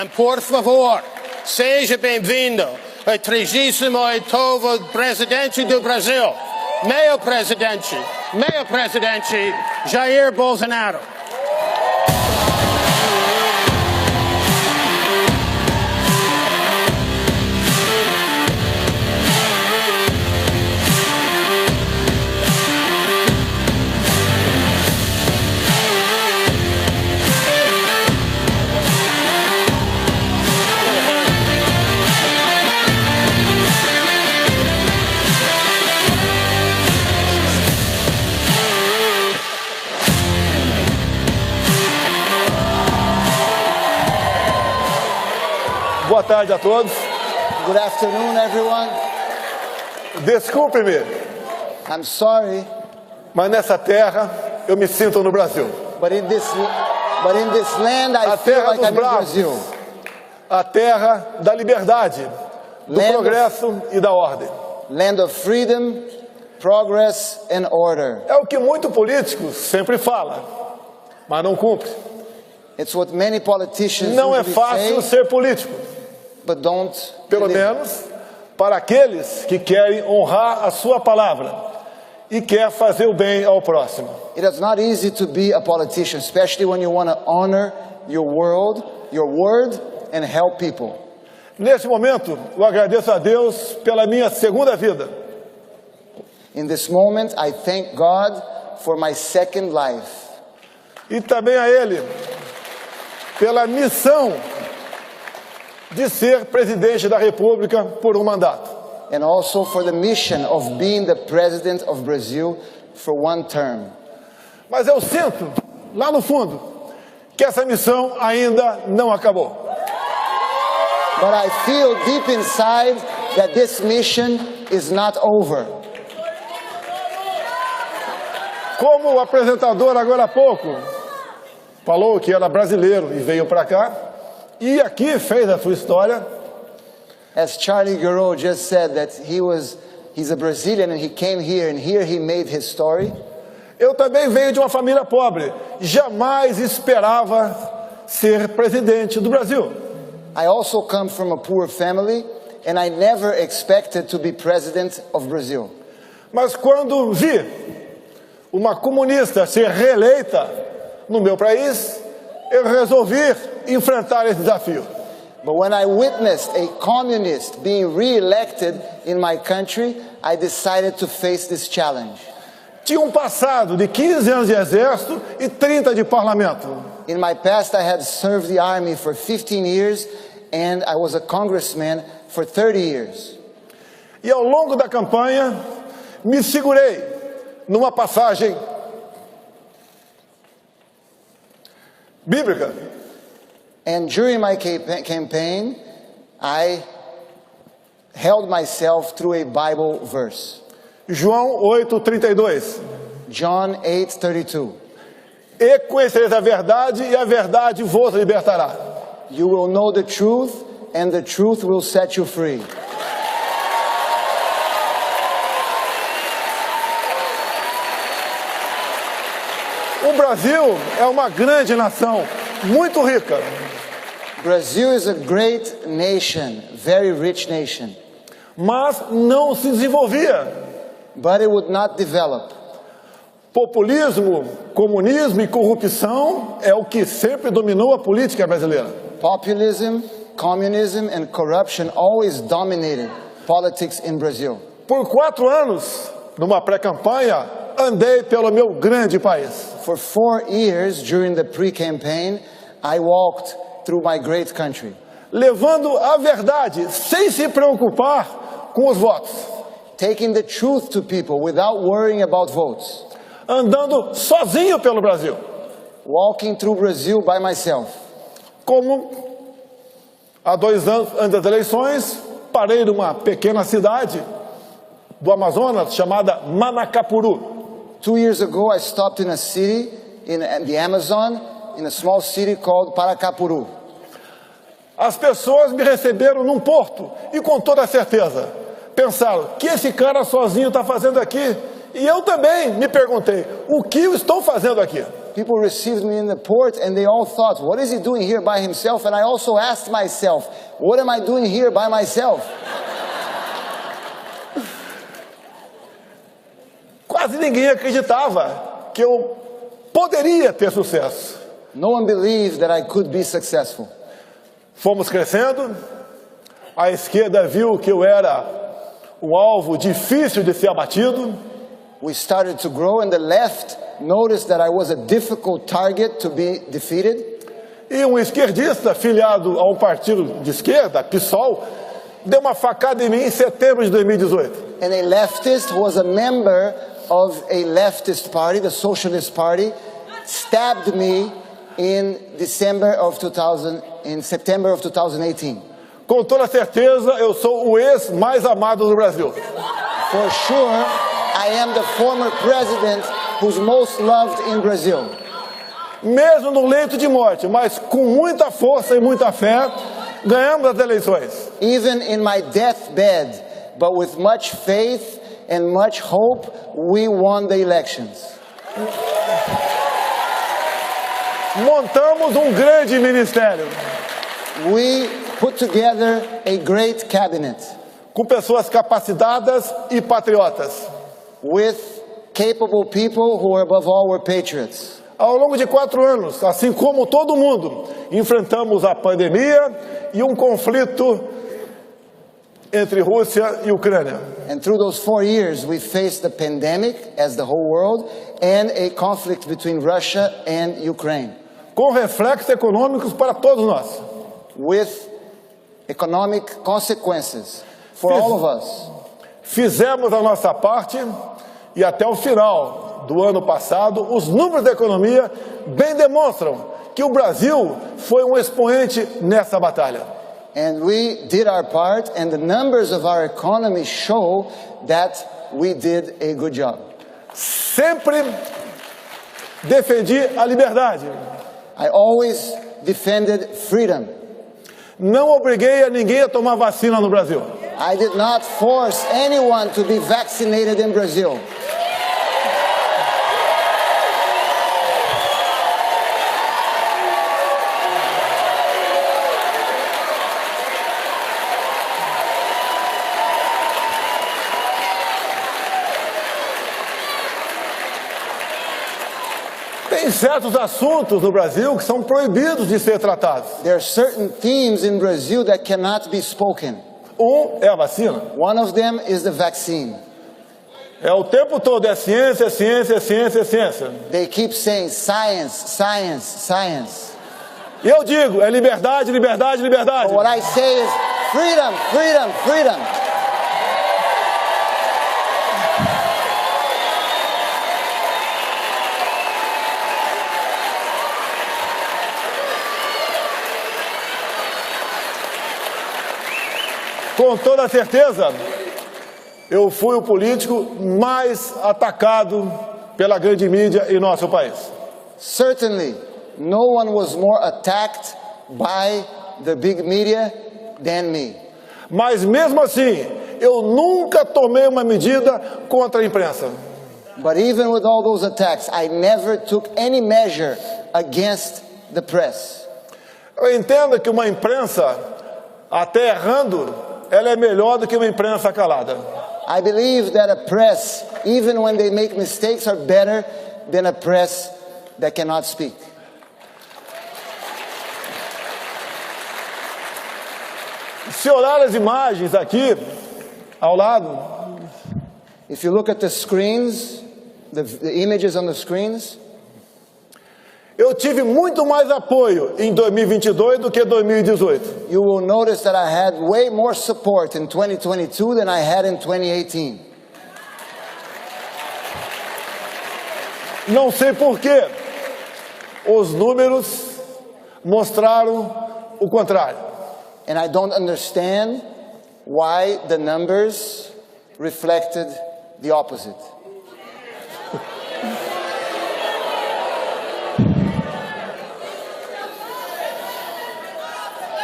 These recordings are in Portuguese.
Por favor, seja bem-vindo ao 38º presidente do Brasil, meu presidente, Jair Bolsonaro. Boa tarde a todos. Good afternoon, everyone. Desculpe-me, I'm sorry, mas nessa terra eu me sinto no Brasil. but in this land, I A feel terra like dos I'm in bravos, Brazil. a terra da liberdade, do Land of- progresso e da ordem. Land of freedom, progress, and order. É o que muito político sempre fala, mas não cumpre. It's what many politicians Não é usually fácil say, ser político, but don't pelo deliver. menos para aqueles que querem honrar a sua palavra e quer fazer o bem ao próximo. It is not easy to be a politician, especially when you want to honor your word, and help people. Neste momento, eu agradeço a Deus pela minha segunda vida. In this moment, I thank God for my second life. E também a Ele pela missão de ser presidente da República por um mandato. And also for the mission of being the president of Brazil for one term. Mas eu sinto, lá no fundo, que essa missão ainda não acabou. But I feel deep inside that this mission is not over. Como o apresentador agora há pouco falou que era brasileiro e veio para cá, e aqui fez a sua história, As Charlie Gero just said that he's a Brazilian and he came here and here he made his story. eu também venho de uma família pobre, jamais esperava ser presidente do Brasil. I also come from a poor family and I never expected to be president of Brazil. Mas quando vi uma comunista ser reeleita no meu país, eu resolvi enfrentar esse desafio. But when I witnessed a communist being re-elected in my country, I decided to face this challenge. Tinha um passado de 15 anos de exército e 30 de parlamento. In my past, I had served the army for 15 years and I was a congressman for 30 years. E ao longo da campanha, me segurei numa passagem bíblica. And during my campaign, I held myself through a Bible verse. João 8:32. John 8:32. E conhecereis a verdade, e a verdade vos libertará. You will know the truth, and the truth will set you free. O Brasil é uma grande nação, muito rica. Brazil is a great nation, very rich nation, Mas não se desenvolvia. but it would not develop. Populismo, comunismo e corrupção é o que sempre dominou a política brasileira. Populism, communism, and corruption always dominated politics in Brazil. Por 4 anos, numa pré-campanha, andei pelo meu grande país. For 4 years during the pre-campaign, I walked through my great country, Levando a verdade, sem se preocupar com os votos. taking the truth to people without worrying about votes, Andando sozinho pelo Brasil. walking through Brazil by myself. Como há 2 anos antes das eleições, parei numa pequena cidade do Amazonas chamada Manacapuru. 2 years ago, I stopped in a city in the Amazon, in a small city called Paracapuru. As pessoas me receberam num porto e com toda certeza pensaram, o que esse cara sozinho está fazendo aqui? E eu também me perguntei, o que eu estou fazendo aqui? People received me in the port and they all thought, what is he doing here by himself? And I also asked myself, what am I doing here by myself? Quase ninguém acreditava que eu poderia ter sucesso. No one believed that I could be successful. Fomos crescendo, a esquerda viu que eu era um alvo difícil de ser abatido. We started to grow and the left noticed that I was a difficult target to be defeated. E um esquerdista filiado a um partido de esquerda, PSOL, deu uma facada em mim em setembro de 2018. And a leftist who was a member of a leftist party, the Socialist Party, stabbed me in September of 2018. Com toda certeza, eu sou o ex mais amado do Brasil. For sure, I am the former president who's most loved in Brazil. Mesmo no leito de morte, mas com muita força e muita fé, ganhamos as eleições. Even in my deathbed, but with much faith and much hope, we won the elections. Montamos um grande ministério. We put together a great cabinet. Com pessoas capacitadas e patriotas. With capable people who, above all, were patriots. Ao longo de 4 anos, assim como todo mundo, enfrentamos a pandemia e um conflito entre Rússia e Ucrânia. And through those 4 years, we faced the pandemic as the whole world and a conflict between Russia and Ukraine. Com reflexos econômicos para todos nós. With economic consequences for all of us. Fizemos a nossa parte e até o final do ano passado, os números da economia bem demonstram que o Brasil foi um expoente nessa batalha. And we did our part, and the numbers of our economy show that we did a good job. Sempre defendi a liberdade. I always defended freedom. Não obriguei a ninguém a tomar vacina no Brasil. I did not force anyone to be vaccinated in Brazil. Tem certos assuntos no Brasil que são proibidos de ser tratados. There are certain themes in Brazil that cannot be spoken. É a vacina. One of them is the vaccine. É o tempo todo, é ciência, ciência, ciência, ciência. They keep saying science, science, science. E eu digo, é liberdade, liberdade, liberdade. But what I say is freedom, freedom, freedom. Com toda certeza, eu fui o político mais atacado pela grande mídia em nosso país. Certainly, no one was more attacked by the big media than me. Mas mesmo assim, eu nunca tomei uma medida contra a imprensa. But even with all those attacks, I never took any measure against the press. Eu entendo que uma imprensa, até errando, ela é melhor do que uma imprensa calada. I believe that a press, even when they make mistakes, are better than a press that cannot speak. Se olhar as imagens aqui, ao lado, If you look at the screens, the images on the screens, eu tive muito mais apoio em 2022 do que 2018. you will notice that I had way more support in 2022 than I had in 2018. Não sei por quê. Os números mostraram o contrário. And I don't understand why the numbers reflected the opposite.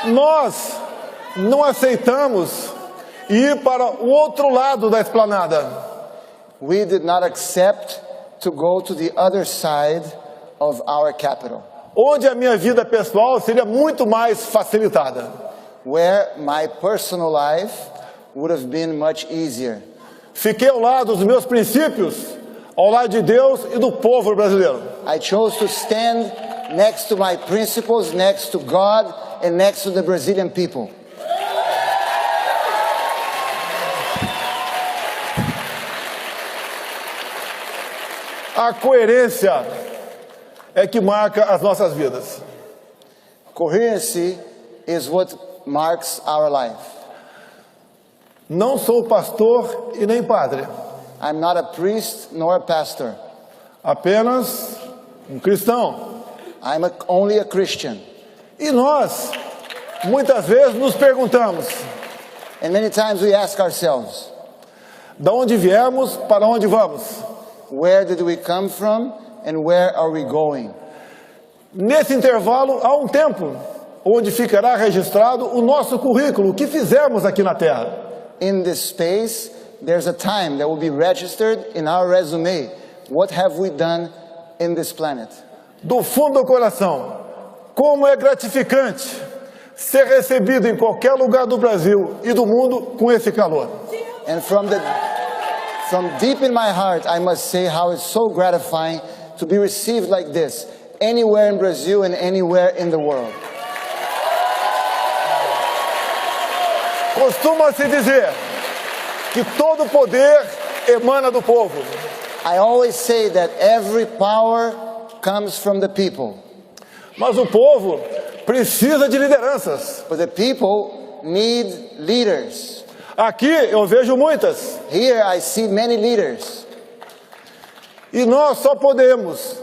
Nós não aceitamos ir para o outro lado da esplanada. We did not accept to go to the other side of our capital, onde a minha vida pessoal seria muito mais facilitada, where my personal life would have been much easier. Fiquei ao lado dos meus princípios, ao lado de Deus e do povo brasileiro. I chose to stand next to my principles, next to God, and next to the Brazilian people. A coerência é que marca as nossas vidas. Coherency is what marks our life. Não sou pastor e nem padre, I'm not a priest nor a pastor. apenas um cristão. I'm only a Christian. E nós, muitas vezes, nos perguntamos: And many times we ask ourselves, da onde viemos, para onde vamos? where did we come from and where are we going? Nesse intervalo, há um tempo onde ficará registrado o nosso currículo, o que fizemos aqui na Terra. In this space, there's a time that will be registered in our resume. What have we done in this planet? Do fundo do coração, como é gratificante ser recebido em qualquer lugar do Brasil e do mundo com esse calor. And from deep in my heart, I must say how it's so gratifying to be received like this, anywhere in Brazil and anywhere in the world. Costuma-se dizer que todo poder emana do povo. I always say that every power comes from the people, Mas o povo precisa de lideranças. but the people need leaders. Aqui eu vejo muitas. Here I see many leaders, E nós só podemos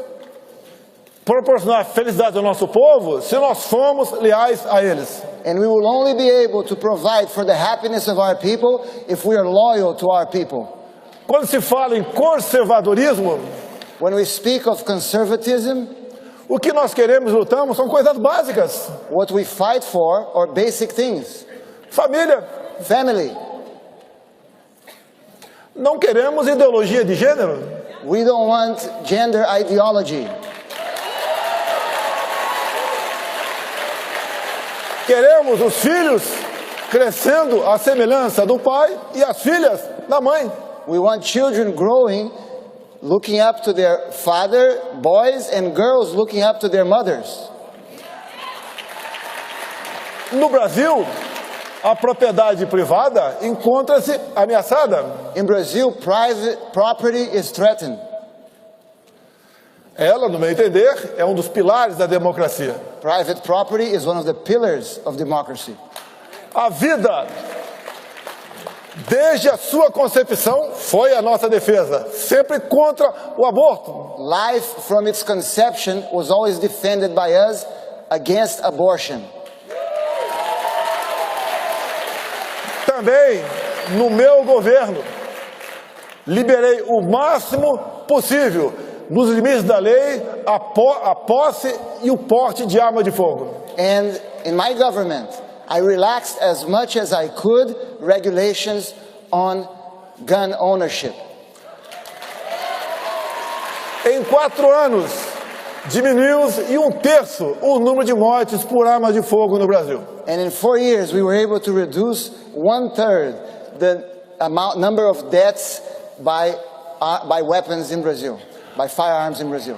proporcionar felicidade ao nosso povo se nós formos leais a eles. and we will only be able to provide for the happiness of our people if we are loyal to our people. Quando se fala em conservadorismo, When we speak of conservatism, o que nós queremos e lutamos são coisas básicas. what we fight for are basic things. Família. Family. Não queremos ideologia de gênero. We don't want gender ideology. Queremos os filhos crescendo à semelhança do pai e as filhas da mãe. We want children growing, looking up to their father, boys and girls looking up to their mothers. No Brasil, a propriedade privada encontra-se ameaçada. In Brazil, private property is threatened. Ela, no meu entender, é um dos pilares da democracia. Private property is one of the pillars of democracy. A vida, desde a sua concepção, foi a nossa defesa, sempre contra o aborto. Life from its conception was always defended by us against abortion. Também, no meu governo, liberei o máximo possível, nos limites da lei, a posse e o porte de arma de fogo. And in my government, I relaxed as much as I could regulations on gun ownership. Em 4 anos, diminuiu-se em 1/3 o número de mortes por arma de fogo no Brasil. And in 4 years, we were able to reduce 1/3 the number of deaths by weapons in Brazil, by firearms in Brazil.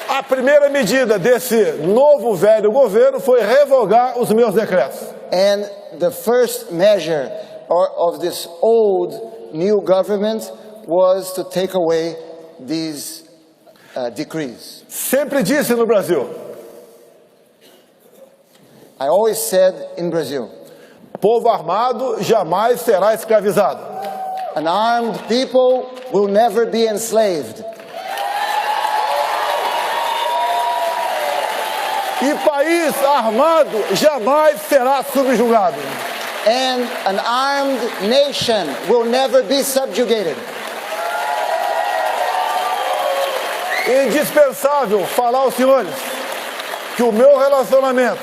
A primeira medida desse novo velho governo foi revogar os meus decretos. And the first measure of this old new government was to take away these decrees. Sempre disse no Brasil, I always said in Brazil, povo armado jamais será escravizado. an armed people will never be enslaved. E país armado jamais será subjugado. And an armed nation will never be subjugated. É indispensável falar aos senhores que o meu relacionamento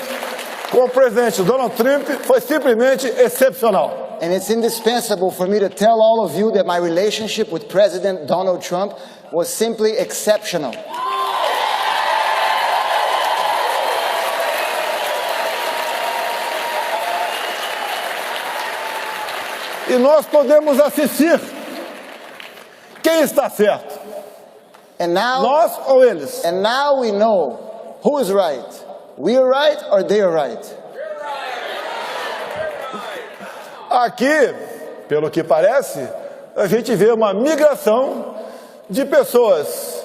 com o presidente Donald Trump foi simplesmente excepcional. And it's indispensable for me to tell all of you that my relationship with President Donald Trump was simply exceptional. E nós podemos assistir. Quem está certo? And now, Nós ou eles? and now we know who is right. We are right or they are right. Aqui, pelo que parece, a gente vê uma migração de pessoas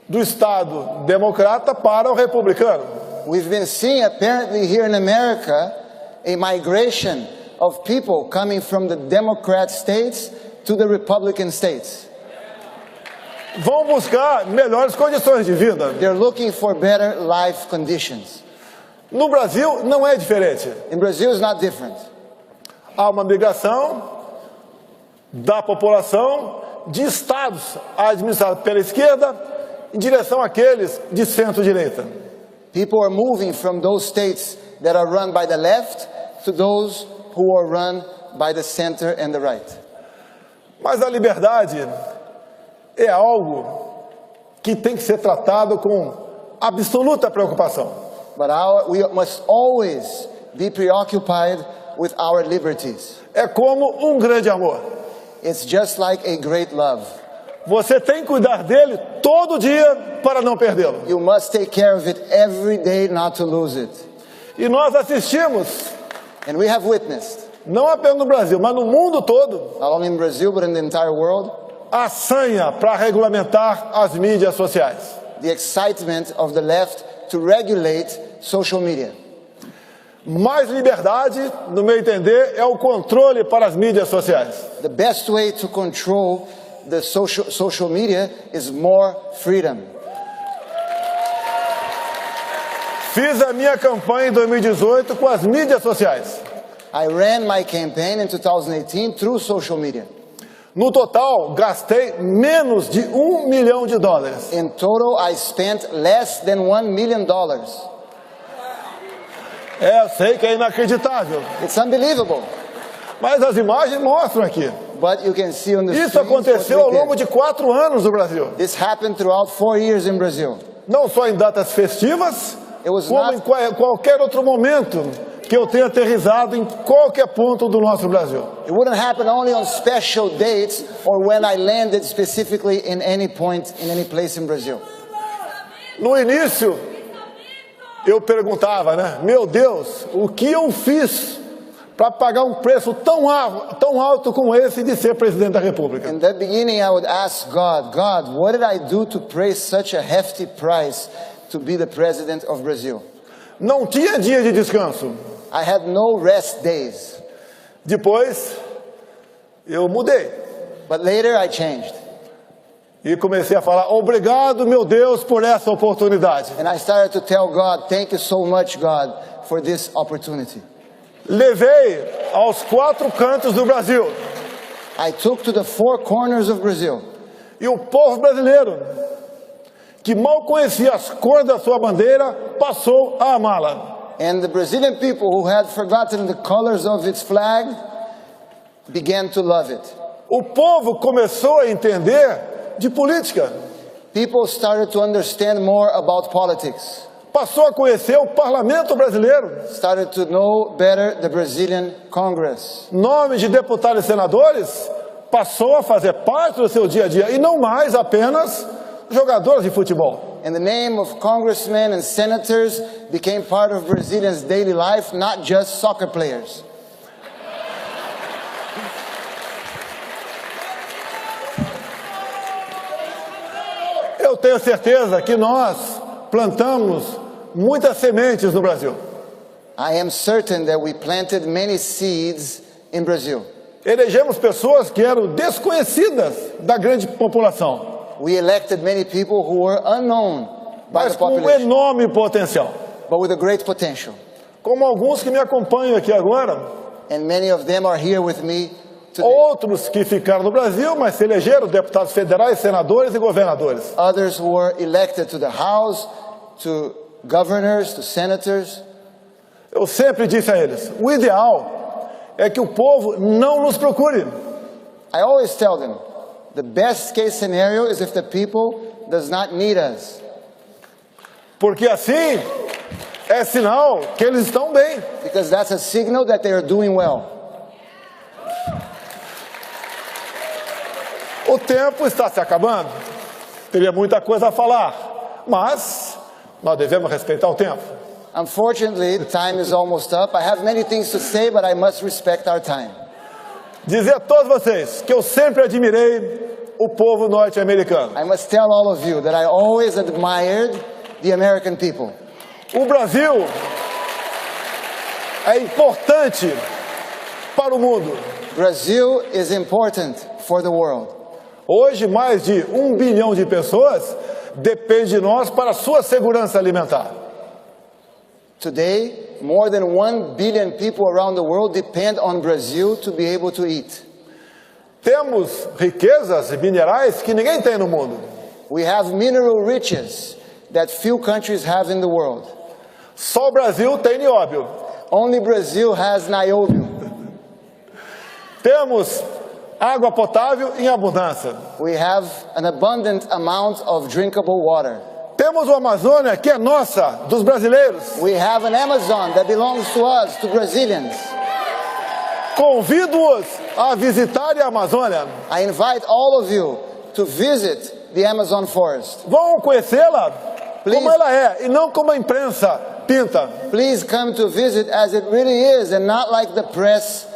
do Estado democrata para o republicano. We've been seeing apparently here in America a migration of people coming from the Democrat states to the Republican states. Vão buscar melhores condições de vida. They're looking for better life conditions. No Brasil não é diferente. In Brazil, it's not different. Há uma migração da população de estados administrados pela esquerda em direção àqueles de centro-direita. People are moving from those states that are run by the left to those who are run by the center and the right. Mas a liberdade é algo que tem que ser tratado com absoluta preocupação. But we must always be preoccupied with our liberties. É como um grande amor. It's just like a great love. Você tem que cuidar dele todo dia para não perdê-lo. You must take care of it every day not to lose it. E nós assistimos, And we have witnessed, não apenas no Brasil, mas no mundo todo, not only in Brazil but in the entire world, a sanha para regulamentar as mídias sociais. the excitement of the left to regulate social media. Mais liberdade, no meu entender, é o controle para as mídias sociais. The best way to control the social media is more freedom. Fiz a minha campanha em 2018 com as mídias sociais. I ran my campaign in 2018 through social media. No total, gastei menos de $1 milhão. In total, I spent less than $1 million. Eu sei que é inacreditável, It's unbelievable. mas as imagens mostram aqui. But you can see on the Isso screens what aconteceu we ao did. longo de 4 anos no Brasil. This happened throughout 4 years in Brazil. Não só em datas festivas, It was como not- em qualquer outro momento que eu tenha aterrissado em qualquer ponto do nosso Brasil. It wouldn't happen only on special dates or when I landed specifically in any point, in any place in Brazil. No início, eu perguntava, né? Meu Deus, o que eu fiz para pagar um preço tão alto como esse de ser presidente da República? In the beginning, I would ask God, what did I do to pay such a hefty price to be the president of Brazil? Não tinha dia de descanso. I had no rest days. Depois, eu mudei But later I changed. e comecei a falar, obrigado, meu Deus, por essa oportunidade. And I started to tell God, thank you so much, God, for this opportunity. Levei aos 4 cantos do Brasil. I took to the 4 corners of Brazil. E o povo brasileiro, que mal conhecia as cores da sua bandeira, passou a amá-la. And the Brazilian people who had forgotten the colors of its flag began to love it. O povo começou a entender de política. People started to understand more about politics, Passou a conhecer o parlamento brasileiro. started to know better the Brazilian Congress. Nome de deputados e senadores passou a fazer parte do seu dia a dia e não mais apenas jogadores de futebol. And the name of congressmen and senators became part of Brazilians' daily life, not just soccer players. Eu tenho certeza que nós plantamos muitas sementes no Brasil. I am certain that we planted many seeds in Brazil. Elegemos pessoas que eram desconhecidas da grande população, We elected many people who were unknown by mas the com um population, enorme potencial. but with a great potential. Como alguns que me acompanham aqui agora, And many of them are here with me today. outros que ficaram no Brasil, mas se elegeram deputados federais, senadores e governadores. Others who were elected to the House, to governors, to senators. Eu sempre disse a eles, o ideal é que o povo não nos procure. I always tell them, The best case scenario is if the people does not need us. Porque assim é sinal que eles estão bem. Because that's a signal that they are doing well. O tempo está se acabando. Teria muita coisa a falar, mas nós devemos respeitar o tempo. Unfortunately, the time is almost up. I have many things to say, but I must respect our time. Dizer a todos vocês que eu sempre admirei o povo norte-americano. I must tell all of you that I always admired the American people. O Brasil é importante para o mundo. Brazil is important for the world. Hoje, mais de 1 bilhão de pessoas dependem de nós para a sua segurança alimentar. Today, more than 1 billion people around the world depend on Brazil to be able to eat. Temos riquezas minerais que ninguém tem no mundo. We have mineral riches that few countries have in the world. Só o Brasil tem nióbio. Only Brazil has niobium. Temos água potável em abundância. We have an abundant amount of drinkable water. Temos uma Amazônia que é nossa, dos brasileiros. We have an Amazon that belongs to us, to Brazilians. Convido-os a visitarem a Amazônia. I invite all of you to visit the Amazon forest. Vão conhecê-la Please. como ela é e não como a imprensa pinta. Please come to visit as it really is and not like the press.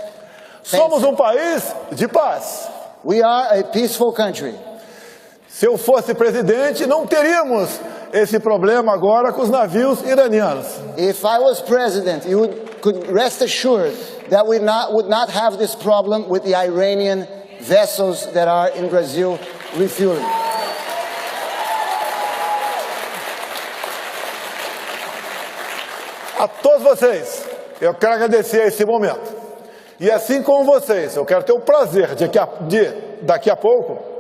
Somos um país de paz. We are a peaceful country. Se eu fosse presidente, não teríamos esse problema agora com os navios iranianos. If I was president, you could rest assured that we would not have this problem with the Iranian vessels that are in Brazil refueling. A todos vocês, eu quero agradecer esse momento. E assim como vocês, eu quero ter o prazer de daqui a pouco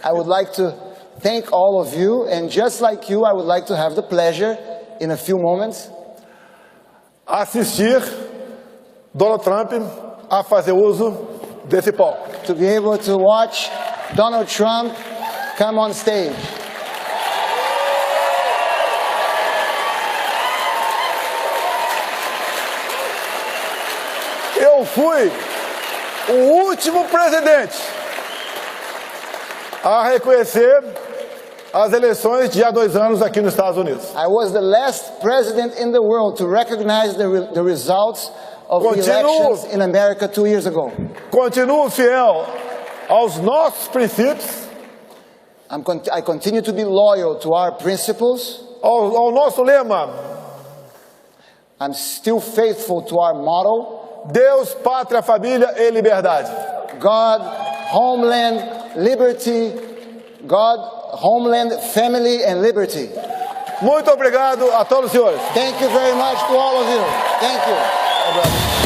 I would like to thank all of you, and just like you, I would like to have the pleasure in a few moments assistir Donald Trump a fazer uso desse palco. to be able to watch Donald Trump come on stage. Eu fui o último presidente a reconhecer as eleições de há 2 anos aqui nos Estados Unidos. I was the last president in the world to recognize the results of the Continuo. elections in America 2 years ago. Continuo fiel aos nossos princípios, I continue to be loyal to our principles. ao nosso lema: I'm still faithful to our motto: Deus, pátria, família e liberdade. God, homeland, liberty. God, homeland, family, and liberty. Muito obrigado a todos os senhores. Thank you very much to all of you. Thank you.